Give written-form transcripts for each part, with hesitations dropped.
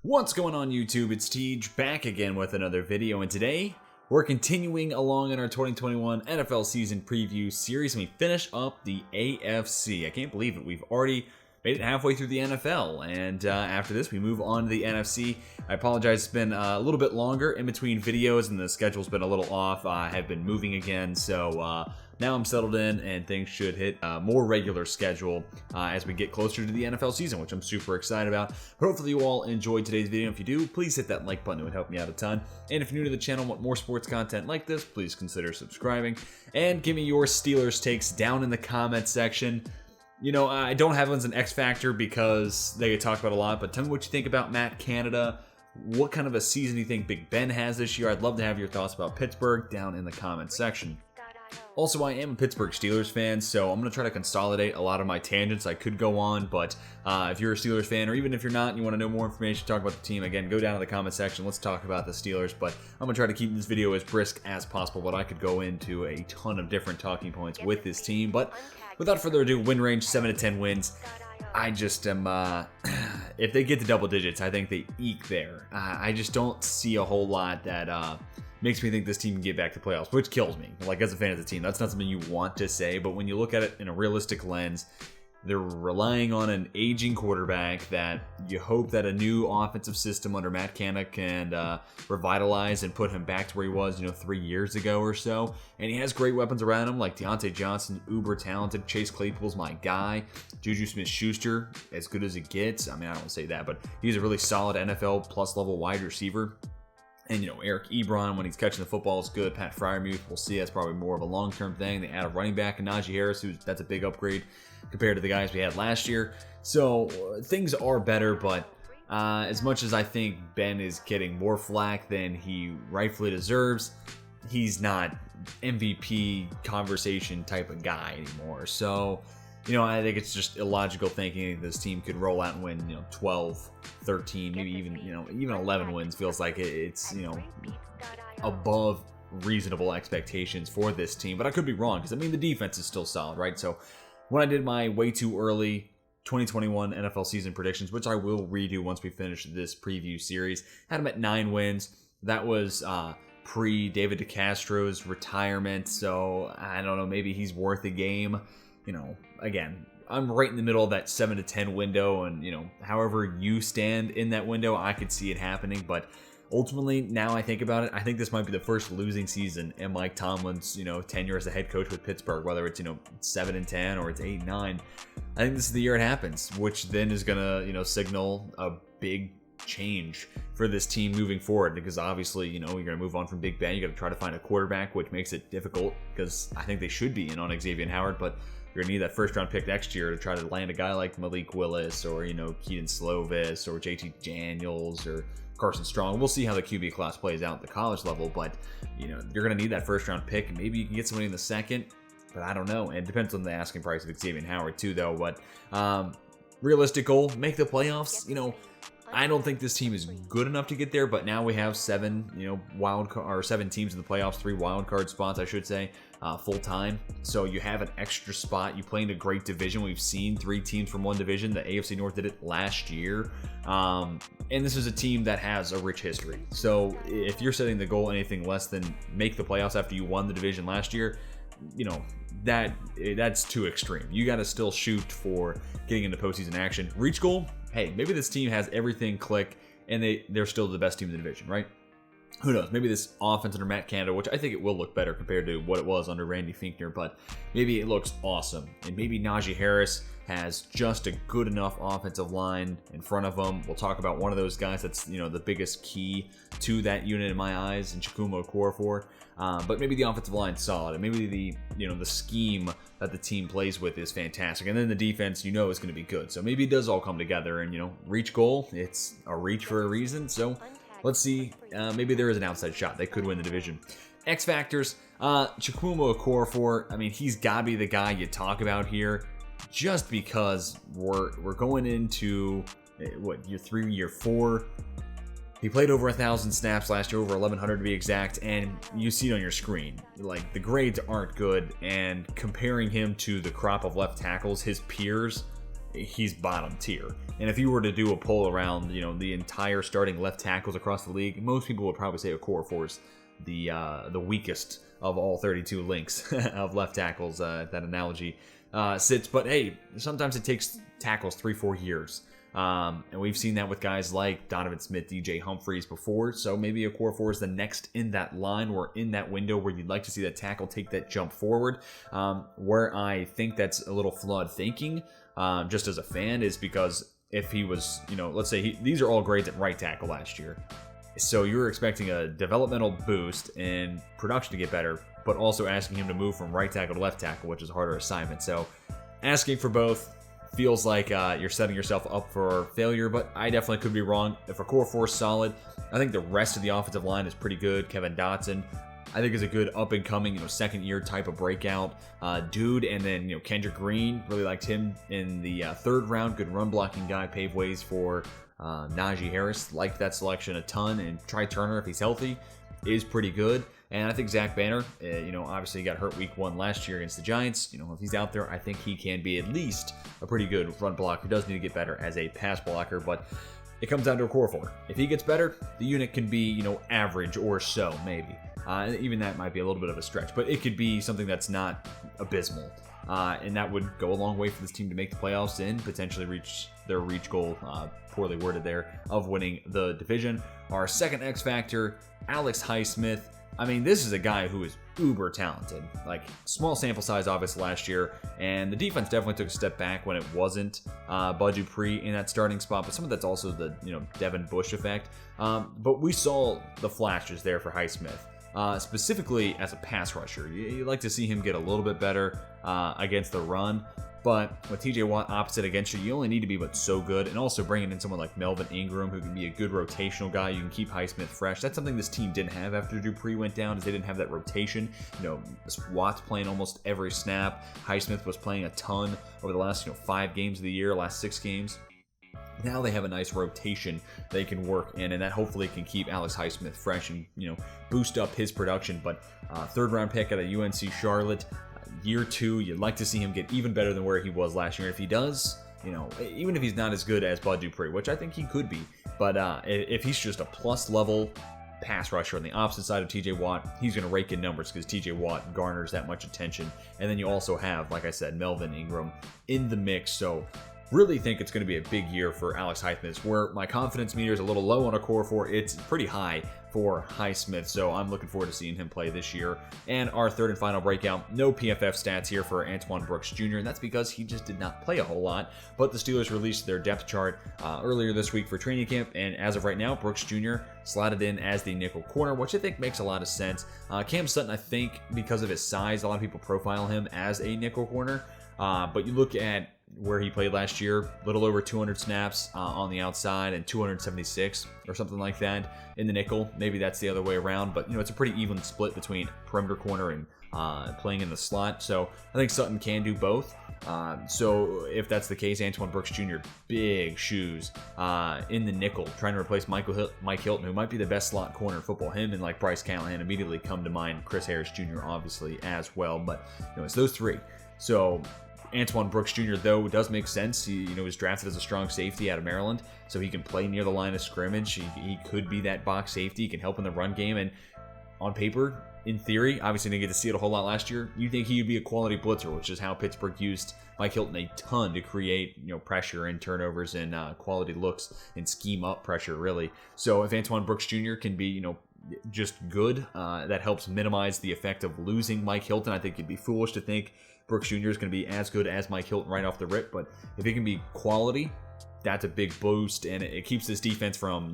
What's going on YouTube? It's Tej back again with another video, and today we're continuing along in our 2021 NFL season preview series, and we finish up the AFC. I can't believe it. We've already made it halfway through the NFL, and after this we move on to the NFC. I apologize, it's been a little bit longer in between videos and the schedule's been a little off. I have been moving again, so now I'm settled in and things should hit a more regular schedule as we get closer to the NFL season, which I'm super excited about. But hopefully you all enjoyed today's video. If you do, please hit that like button. It would help me out a ton. And if you're new to the channel and want more sports content like this, please consider subscribing. And give me your Steelers takes down in the comment section. You know, I don't have one as an X factor because they get talked about a lot, but tell me what you think about Matt Canada. What kind of a season do you think Big Ben has this year? I'd love to have your thoughts about Pittsburgh down in the comment section. Also, I am a Pittsburgh Steelers fan, so I'm going to try to consolidate a lot of my tangents I could go on, but if you're a Steelers fan, or even if you're not and you want to know more information, talk about the team, again, go down to the comment section. Let's talk about the Steelers, but I'm going to try to keep this video as brisk as possible, but I could go into a ton of different talking points with this team. But without further ado, win range, 7 to 10 wins. I just am, if they get to double digits, I think they eke there. I just don't see a whole lot that makes me think this team can get back to playoffs, which kills me. Like, as a fan of the team, that's not something you want to say, but when you look at it in a realistic lens, they're relying on an aging quarterback that you hope that a new offensive system under Matt Canada can revitalize and put him back to where he was, 3 years ago or so. And he has great weapons around him, like Deontay Johnson, uber talented. Chase Claypool's my guy. Juju Smith-Schuster, as good as it gets. I mean, I don't say that, but he's a really solid NFL plus level wide receiver. And, Eric Ebron, when he's catching the football, is good. Pat Freiermuth, we'll see. That's probably more of a long-term thing. They add a running back in Najee Harris, that's a big upgrade compared to the guys we had last year. So things are better, but as much as I think Ben is getting more flack than he rightfully deserves, he's not MVP conversation type of guy anymore. So, I think it's just illogical thinking this team could roll out and win, 12, 13, maybe even 11 wins. Feels like it's, above reasonable expectations for this team. But I could be wrong because, the defense is still solid, right? So when I did my way too early 2021 NFL season predictions, which I will redo once we finish this preview series, had them at 9 wins. That was pre-David DeCastro's retirement. So I don't know, maybe he's worth a game. Again, I'm right in the middle of that 7 to 10 window, and, however you stand in that window, I could see it happening. But ultimately, now I think about it, I think this might be the first losing season in Mike Tomlin's, tenure as a head coach with Pittsburgh, whether it's, 7 and 10 or it's 8 and 9. I think this is the year it happens, which then is going to, signal a big change for this team moving forward, because obviously, you're going to move on from Big Ben. You got to try to find a quarterback, which makes it difficult because I think they should be in on Xavier Howard, but you're going to need that first-round pick next year to try to land a guy like Malik Willis or, Keaton Slovis or JT Daniels or Carson Strong. We'll see how the QB class plays out at the college level, but, you're going to need that first-round pick. Maybe you can get somebody in the second, but I don't know. And it depends on the asking price of Xavier Howard, too, though. But realistic goal, make the playoffs. I don't think this team is good enough to get there, but now we have 7 teams in the playoffs, 3 wild card spots, I should say, full time. So you have an extra spot. You play in a great division. We've seen 3 teams from one division. The AFC North did it last year. And this is a team that has a rich history. So if you're setting the goal anything less than make the playoffs after you won the division last year, that's too extreme. You got to still shoot for getting into postseason action. Reach goal, hey, maybe this team has everything click and they're still the best team in the division, right? Who knows? Maybe this offense under Matt Canada, which I think it will look better compared to what it was under Randy Finkner, but maybe it looks awesome. And maybe Najee Harris has just a good enough offensive line in front of him. We'll talk about one of those guys that's, the biggest key to that unit in my eyes, and Chukwuma Okorafor. But maybe the offensive line's solid, and maybe the scheme that the team plays with is fantastic. And then the defense, is going to be good. So maybe it does all come together, and, reach goal. It's a reach for a reason. So let's see. Maybe there is an outside shot. They could win the division. X factors. Chukwuma Okorafor. He's got to be the guy you talk about here, just because we're going into year 3, year 4. He played over 1,000 snaps last year, over 1,100 to be exact, and you see it on your screen. Like, the grades aren't good, and comparing him to the crop of left tackles, his peers, he's bottom tier. And if you were to do a poll around, the entire starting left tackles across the league, most people would probably say Okorafor's the weakest of all 32 links of left tackles. That analogy sits. But hey, sometimes it takes tackles 3-4 years. And we've seen that with guys like Donovan Smith, DJ Humphries before. So maybe Okorafor is the next in that line or in that window where you'd like to see that tackle take that jump forward. Where I think that's a little flawed thinking, just as a fan, is because if he was, let's say these are all grades at right tackle last year. So you're expecting a developmental boost and production to get better, but also asking him to move from right tackle to left tackle, which is a harder assignment. So asking for both feels like you're setting yourself up for failure, but I definitely could be wrong. If Okorafor is solid, I think the rest of the offensive line is pretty good. Kevin Dotson, I think, is a good up-and-coming, second year type of breakout dude. And then, Kendrick Green, really liked him in the third round. Good run-blocking guy, paved ways for Najee Harris. Liked that selection a ton. And Try Turner, if he's healthy, is pretty good. And I think Zach Banner, obviously he got hurt week 1 last year against the Giants. If he's out there, I think he can be at least a pretty good run blocker. He does need to get better as a pass blocker, but it comes down to Okorafor. If he gets better, the unit can be, average or so, maybe. Even that might be a little bit of a stretch, but it could be something that's not abysmal. And that would go a long way for this team to make the playoffs and potentially reach their goal, poorly worded there, of winning the division. Our second X Factor, Alex Highsmith. I mean, this is a guy who is uber talented. Like, small sample size, obviously, last year, and the defense definitely took a step back when it wasn't Bud Dupree in that starting spot, but some of that's also the, Devin Bush effect. But we saw the flashes there for Highsmith, specifically as a pass rusher. You like to see him get a little bit better against the run. But with TJ Watt opposite against you, you only need to be but so good. And also bringing in someone like Melvin Ingram, who can be a good rotational guy. You can keep Highsmith fresh. That's something this team didn't have after Dupree went down, is they didn't have that rotation. Watt's playing almost every snap. Highsmith was playing a ton over the last 5 games of the year, last 6 games. Now they have a nice rotation they can work in, and that hopefully can keep Alex Highsmith fresh and boost up his production. But third round pick out of UNC Charlotte. Year 2, you'd like to see him get even better than where he was last year. And if he does, even if he's not as good as Bud Dupree, which I think he could be, but if he's just a plus level pass rusher on the opposite side of TJ Watt, he's going to rake in numbers because TJ Watt garners that much attention. And then you also have, like I said, Melvin Ingram in the mix. So really think it's going to be a big year for Alex Highsmith. Where my confidence meter is a little low on Okorafor, it's pretty high for Highsmith, so I'm looking forward to seeing him play this year. And our third and final breakout, no PFF stats here for Antoine Brooks Jr., and that's because he just did not play a whole lot. But the Steelers released their depth chart earlier this week for training camp, and as of right now, Brooks Jr. slotted in as the nickel corner, which I think makes a lot of sense. Cam Sutton, I think, because of his size, a lot of people profile him as a nickel corner, but you look at where he played last year, a little over 200 snaps on the outside and 276 or something like that in the nickel. Maybe that's the other way around, but it's a pretty even split between perimeter corner and playing in the slot. So I think Sutton can do both. So if that's the case, Antoine Brooks Jr., big shoes in the nickel, trying to replace Mike Hilton, who might be the best slot corner in football. Him and like Bryce Callahan immediately come to mind. Chris Harris Jr. obviously as well, but it's those three. So Antoine Brooks Jr., though, does make sense. He was drafted as a strong safety out of Maryland, so he can play near the line of scrimmage. He could be that box safety. He can help in the run game, and on paper, in theory, obviously didn't get to see it a whole lot last year, you think he would be a quality blitzer, which is how Pittsburgh used Mike Hilton a ton to create pressure and turnovers and quality looks and scheme up pressure, really. So if Antoine Brooks Jr. can be just good, that helps minimize the effect of losing Mike Hilton. I think it'd be foolish to think Brooks Jr. is going to be as good as Mike Hilton right off the rip, but if he can be quality, that's a big boost, and it keeps this defense from,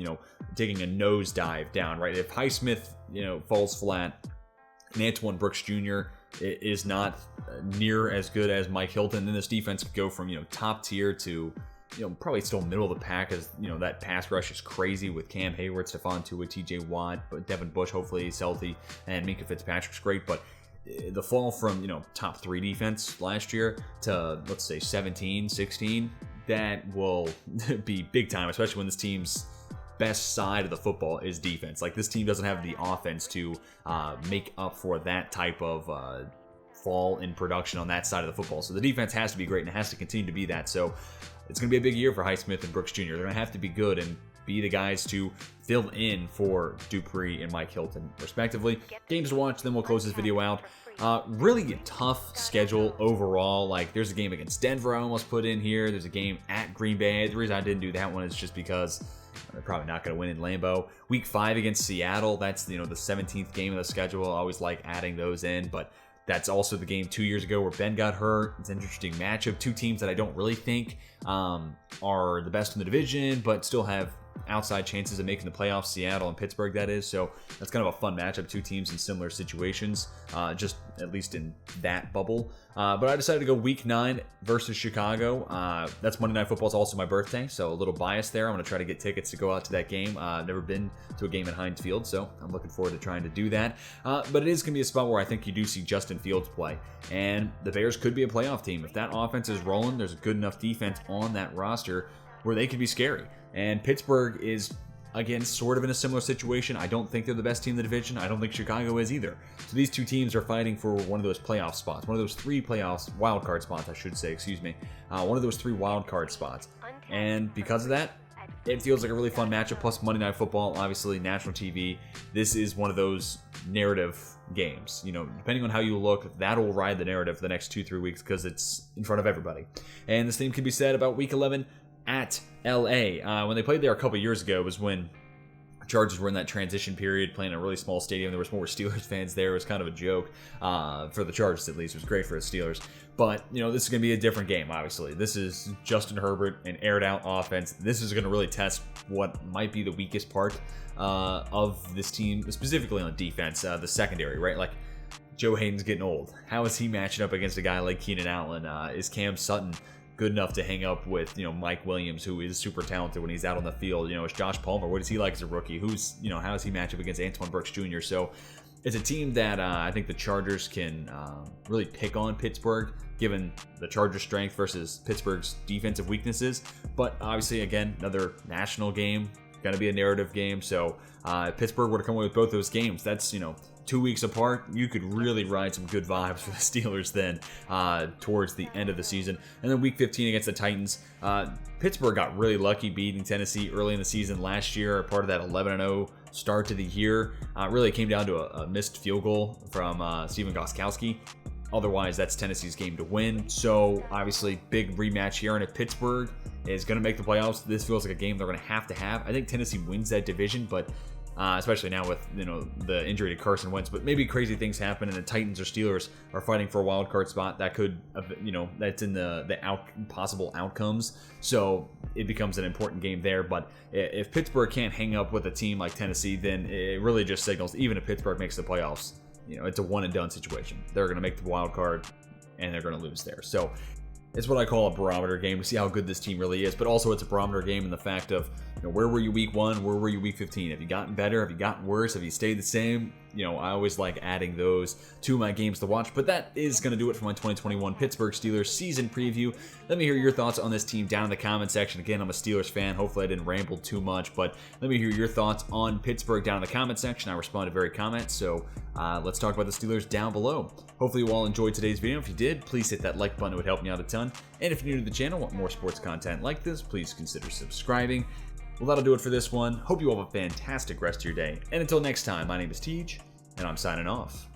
taking a nosedive down, right? If Highsmith, falls flat, and Antoine Brooks Jr. is not near as good as Mike Hilton, then this defense could go from, top tier to, probably still middle of the pack, as, that pass rush is crazy with Cam Hayward, Stephon Tuitt, TJ Watt, but Devin Bush, hopefully he's healthy, and Minkah Fitzpatrick's great, but the fall from, top 3 defense last year to, let's say, 17, 16, that will be big time, especially when this team's best side of the football is defense. Like, this team doesn't have the offense to make up for that type of fall in production on that side of the football. So the defense has to be great and it has to continue to be that. So it's going to be a big year for Highsmith and Brooks Jr. They're going to have to be good and be the guys to fill in for Dupree and Mike Hilton, respectively. Games to watch, then we'll close this video out. Really a tough schedule overall. Like, there's a game against Denver I almost put in here. There's a game at Green Bay. The reason I didn't do that one is just because they're probably not going to win in Lambeau. Week 5 against Seattle. That's, the 17th game of the schedule. I always like adding those in, but that's also the game 2 years ago where Ben got hurt. It's an interesting matchup. Two teams that I don't really think are the best in the division, but still have outside chances of making the playoffs, Seattle and Pittsburgh, that is. So that's kind of a fun matchup. Two teams in similar situations, just at least in that bubble. But I decided to go week 9 versus Chicago. That's Monday Night Football. It's also my birthday, so a little bias there. I'm going to try to get tickets to go out to that game. I've never been to a game at Heinz Field, so I'm looking forward to trying to do that. But it is going to be a spot where I think you do see Justin Fields play. And the Bears could be a playoff team. If that offense is rolling, there's a good enough defense on that roster where they could be scary. And Pittsburgh is, again, sort of in a similar situation. I don't think they're the best team in the division. I don't think Chicago is either. So these two teams are fighting for one of those playoff spots, one of those 3 playoffs, wildcard spots, I should say, excuse me. One of those 3 wildcard spots. And because of that, it feels like a really fun matchup. Plus Monday Night Football, obviously national TV. This is one of those narrative games. Depending on how you look, that'll ride the narrative for the next 2-3 weeks because it's in front of everybody. And the same can be said about Week 11 at LA. When they played there a couple years ago was when the Chargers were in that transition period, playing in a really small stadium. There was more Steelers fans there. It was kind of a joke for the Chargers, at least. It was great for the Steelers. But, this is going to be a different game, obviously. This is Justin Herbert, an aired-out offense. This is going to really test what might be the weakest part of this team, specifically on defense, the secondary, right? Like, Joe Hayden's getting old. How is he matching up against a guy like Keenan Allen? Is Cam Sutton good enough to hang up with, Mike Williams, who is super talented when he's out on the field? Is Josh Palmer, what is he like as a rookie? How does he match up against Antoine Brooks Jr.? So it's a team that I think the Chargers can really pick on Pittsburgh, given the Chargers' strength versus Pittsburgh's defensive weaknesses. But obviously, again, another national game, going to be a narrative game. So if Pittsburgh were to come away with both those games, that's, 2 weeks apart, you could really ride some good vibes for the Steelers then towards the end of the season. And then Week 15 against the Titans. Pittsburgh got really lucky beating Tennessee early in the season last year, part of that 11-0 start to the year. Really came down to a missed field goal from Stephen Gostkowski. Otherwise, that's Tennessee's game to win. So obviously, big rematch here. And if Pittsburgh is going to make the playoffs, this feels like a game they're going to have. I think Tennessee wins that division, but especially now with the injury to Carson Wentz. But maybe crazy things happen, and the Titans or Steelers are fighting for a wild card spot that could, that's in the possible outcomes. So it becomes an important game there. But if Pittsburgh can't hang up with a team like Tennessee, then it really just signals even if Pittsburgh makes the playoffs, it's a one and done situation. They're going to make the wild card, and they're going to lose there. So it's what I call a barometer game to see how good this team really is, but also it's a barometer game in the fact of, where were you week 1? Where were you week 15? Have you gotten better? Have you gotten worse? Have you stayed the same? I always like adding those to my games to watch, but that is going to do it for my 2021 Pittsburgh Steelers season preview. Let me hear your thoughts on this team down in the comment section. Again, I'm a Steelers fan. Hopefully I didn't ramble too much, but let me hear your thoughts on Pittsburgh down in the comment section. I respond to very comments, so let's talk about the Steelers down below. Hopefully you all enjoyed today's video. If you did, please hit that like button. It would help me out a ton. And if you're new to the channel, want more sports content like this, please consider subscribing. Well, that'll do it for this one. Hope you all have a fantastic rest of your day. And until next time, my name is Tej, and I'm signing off.